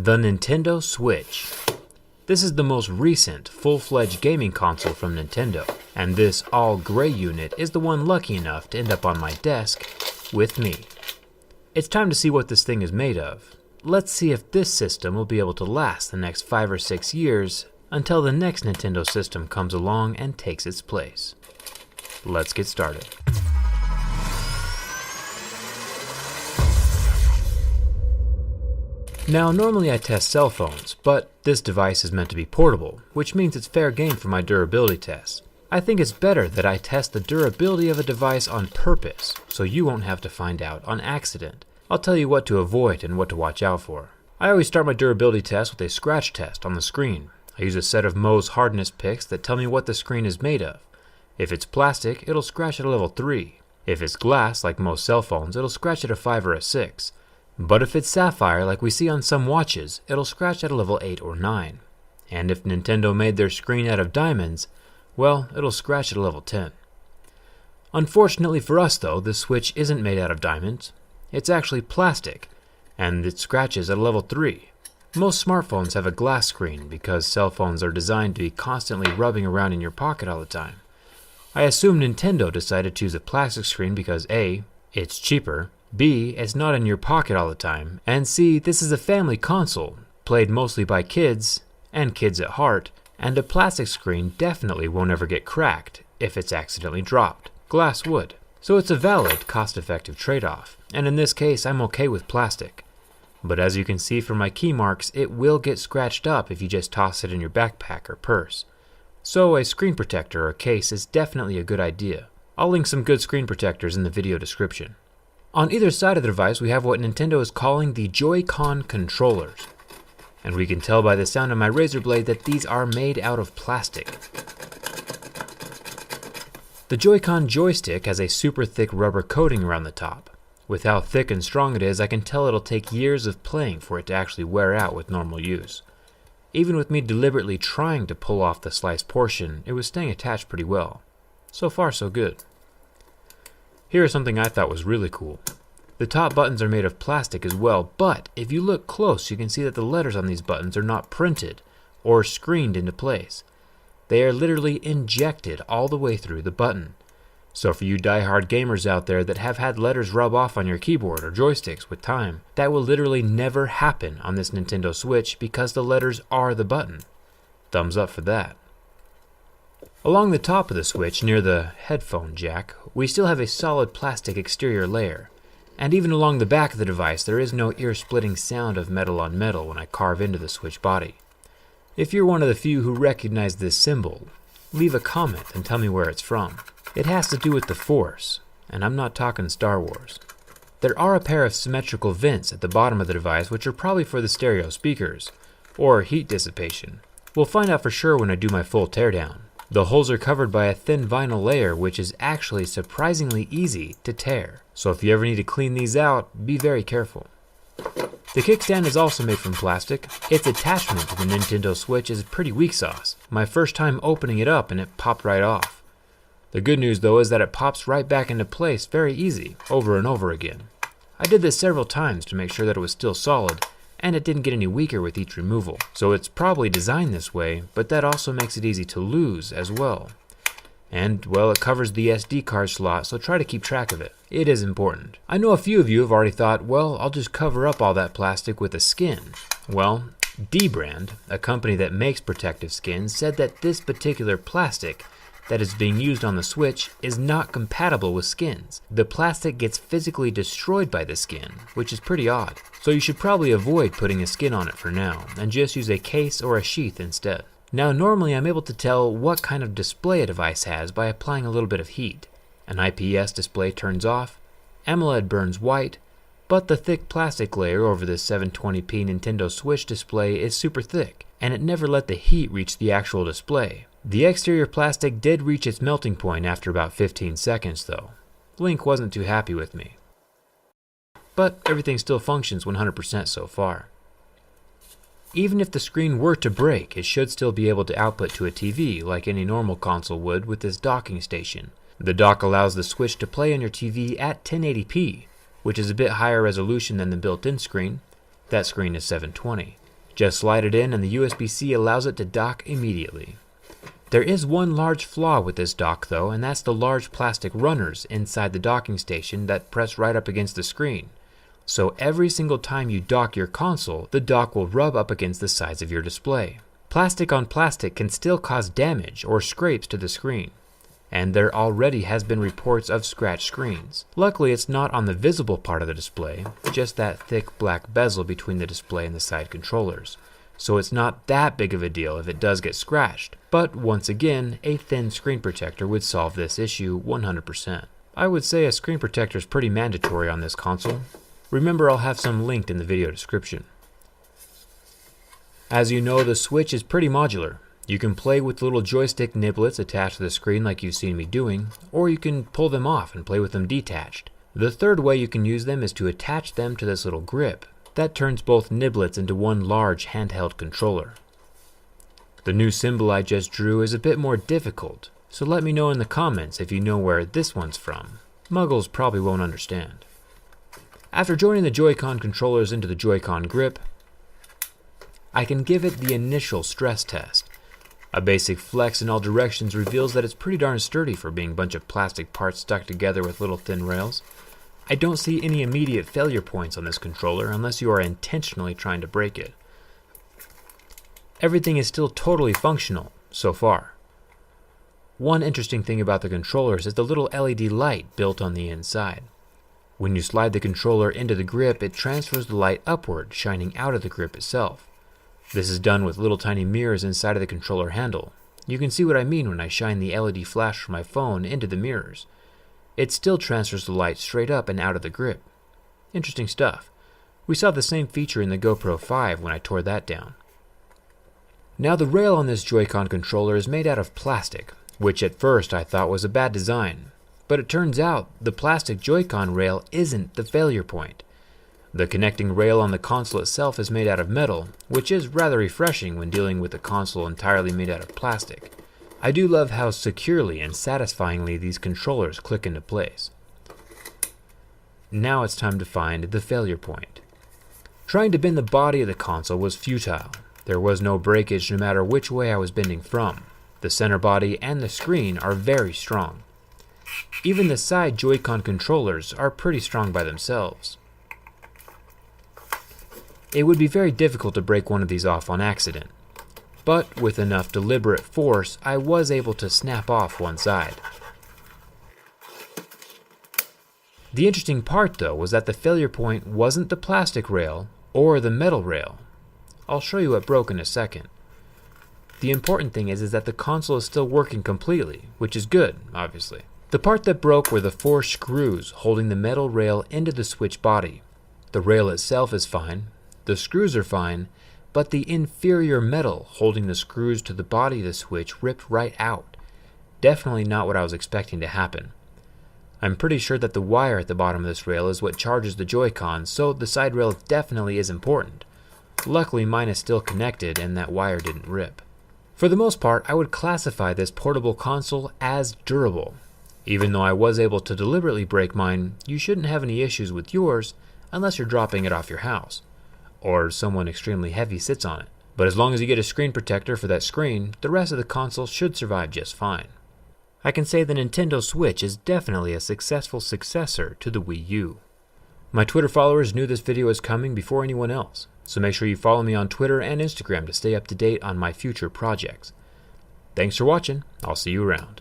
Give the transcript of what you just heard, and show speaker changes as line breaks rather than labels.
The Nintendo Switch. This is the most recent full-fledged gaming console from Nintendo, and this all-gray unit is the one lucky enough to end up on my desk with me. It's time to see what this thing is made of. Let's see if this system will be able to last the next 5 or 6 years until the next Nintendo system comes along and takes its place. Let's get started. Now, normally I test cell phones, but this device is meant to be portable, which means it's fair game for my durability tests. I think it's better that I test the durability of a device on purpose, so you won't have to find out on accident. I'll tell you what to avoid and what to watch out for. I always start my durability test with a scratch test on the screen. I use a set of Mohs hardness picks that tell me what the screen is made of. If it's plastic, it'll scratch at a level 3. If it's glass, like most cell phones, it'll scratch at a 5 or a 6. But if it's sapphire, like we see on some watches, it'll scratch at a level 8 or 9. And if Nintendo made their screen out of diamonds, well, it'll scratch at a level 10. Unfortunately for us though, this Switch isn't made out of diamonds. It's actually plastic, and it scratches at a level 3. Most smartphones have a glass screen because cell phones are designed to be constantly rubbing around in your pocket all the time. I assume Nintendo decided to use a plastic screen because A, it's cheaper, B, it's not in your pocket all the time, and C, this is a family console, played mostly by kids, and kids at heart, and a plastic screen definitely won't ever get cracked if it's accidentally dropped. Glass would. So it's a valid, cost-effective trade-off, and in this case I'm okay with plastic. But as you can see from my key marks, it will get scratched up if you just toss it in your backpack or purse. So a screen protector or case is definitely a good idea. I'll link some good screen protectors in the video description. On either side of the device, we have what Nintendo is calling the Joy-Con controllers. And we can tell by the sound of my razor blade that these are made out of plastic. The Joy-Con joystick has a super thick rubber coating around the top. With how thick and strong it is, I can tell it'll take years of playing for it to actually wear out with normal use. Even with me deliberately trying to pull off the sliced portion, it was staying attached pretty well. So far, so good. Here is something I thought was really cool. The top buttons are made of plastic as well, but if you look close, you can see that the letters on these buttons are not printed or screened into place. They are literally injected all the way through the button. So for you die-hard gamers out there that have had letters rub off on your keyboard or joysticks with time, that will literally never happen on this Nintendo Switch because the letters are the button. Thumbs up for that. Along the top of the Switch, near the headphone jack, we still have a solid plastic exterior layer. And even along the back of the device, there is no ear-splitting sound of metal on metal when I carve into the Switch body. If you're one of the few who recognize this symbol, leave a comment and tell me where it's from. It has to do with the Force, and I'm not talking Star Wars. There are a pair of symmetrical vents at the bottom of the device which are probably for the stereo speakers, or heat dissipation. We'll find out for sure when I do my full teardown. The holes are covered by a thin vinyl layer which is actually surprisingly easy to tear, so if you ever need to clean these out, be very careful. The kickstand is also made from plastic. Its attachment to the Nintendo Switch is pretty weak sauce. My first time opening it up and it popped right off. The good news though is that it pops right back into place very easy, over and over again. I did this several times to make sure that it was still solid, and it didn't get any weaker with each removal. So it's probably designed this way, but that also makes it easy to lose as well. And, well, it covers the SD card slot, so try to keep track of it. It is important. I know a few of you have already thought, well, I'll just cover up all that plastic with a skin. Well, Dbrand, a company that makes protective skins, said that this particular plastic that is being used on the Switch is not compatible with skins. The plastic gets physically destroyed by the skin, which is pretty odd. So you should probably avoid putting a skin on it for now, and just use a case or a sheath instead. Now normally I'm able to tell what kind of display a device has by applying a little bit of heat. An IPS display turns off, AMOLED burns white, but the thick plastic layer over this 720p Nintendo Switch display is super thick, and it never let the heat reach the actual display. The exterior plastic did reach its melting point after about 15 seconds though. Link wasn't too happy with me. But everything still functions 100% so far. Even if the screen were to break, it should still be able to output to a TV like any normal console would with this docking station. The dock allows the Switch to play on your TV at 1080p, which is a bit higher resolution than the built-in screen. That screen is 720. Just slide it in and the USB-C allows it to dock immediately. There is one large flaw with this dock though, and that's the large plastic runners inside the docking station that press right up against the screen. So every single time you dock your console, the dock will rub up against the sides of your display. Plastic on plastic can still cause damage or scrapes to the screen, and there already has been reports of scratched screens. Luckily it's not on the visible part of the display, just that thick black bezel between the display and the side controllers. So it's not that big of a deal if it does get scratched, but once again, a thin screen protector would solve this issue 100%. I would say a screen protector is pretty mandatory on this console. Remember, I'll have some linked in the video description. As you know, the Switch is pretty modular. You can play with little joystick niblets attached to the screen like you've seen me doing, or you can pull them off and play with them detached. The third way you can use them is to attach them to this little grip. That turns both niblets into one large handheld controller. The new symbol I just drew is a bit more difficult, so let me know in the comments if you know where this one's from. Muggles probably won't understand. After joining the Joy-Con controllers into the Joy-Con grip, I can give it the initial stress test. A basic flex in all directions reveals that it's pretty darn sturdy for being a bunch of plastic parts stuck together with little thin rails. I don't see any immediate failure points on this controller unless you are intentionally trying to break it. Everything is still totally functional so far. One interesting thing about the controllers is the little LED light built on the inside. When you slide the controller into the grip, it transfers the light upward, shining out of the grip itself. This is done with little tiny mirrors inside of the controller handle. You can see what I mean when I shine the LED flash from my phone into the mirrors. It still transfers the light straight up and out of the grip. Interesting stuff. We saw the same feature in the GoPro 5 when I tore that down. Now the rail on this Joy-Con controller is made out of plastic, which at first I thought was a bad design. But it turns out the plastic Joy-Con rail isn't the failure point. The connecting rail on the console itself is made out of metal, which is rather refreshing when dealing with a console entirely made out of plastic. I do love how securely and satisfyingly these controllers click into place. Now it's time to find the failure point. Trying to bend the body of the console was futile. There was no breakage no matter which way I was bending from. The center body and the screen are very strong. Even the side Joy-Con controllers are pretty strong by themselves. It would be very difficult to break one of these off on accident. But with enough deliberate force, I was able to snap off one side. The interesting part though was that the failure point wasn't the plastic rail or the metal rail. I'll show you what broke in a second. The important thing is that the console is still working completely, which is good, obviously. The part that broke were the 4 screws holding the metal rail into the Switch body. The rail itself is fine, the screws are fine, but the inferior metal holding the screws to the body of the Switch ripped right out. Definitely not what I was expecting to happen. I'm pretty sure that the wire at the bottom of this rail is what charges the Joy-Con, so the side rail definitely is important. Luckily mine is still connected and that wire didn't rip. For the most part, I would classify this portable console as durable. Even though I was able to deliberately break mine, you shouldn't have any issues with yours unless you're dropping it off your house, or someone extremely heavy sits on it. But as long as you get a screen protector for that screen, the rest of the console should survive just fine. I can say the Nintendo Switch is definitely a successful successor to the Wii U. My Twitter followers knew this video was coming before anyone else, so make sure you follow me on Twitter and Instagram to stay up to date on my future projects. Thanks for watching, I'll see you around.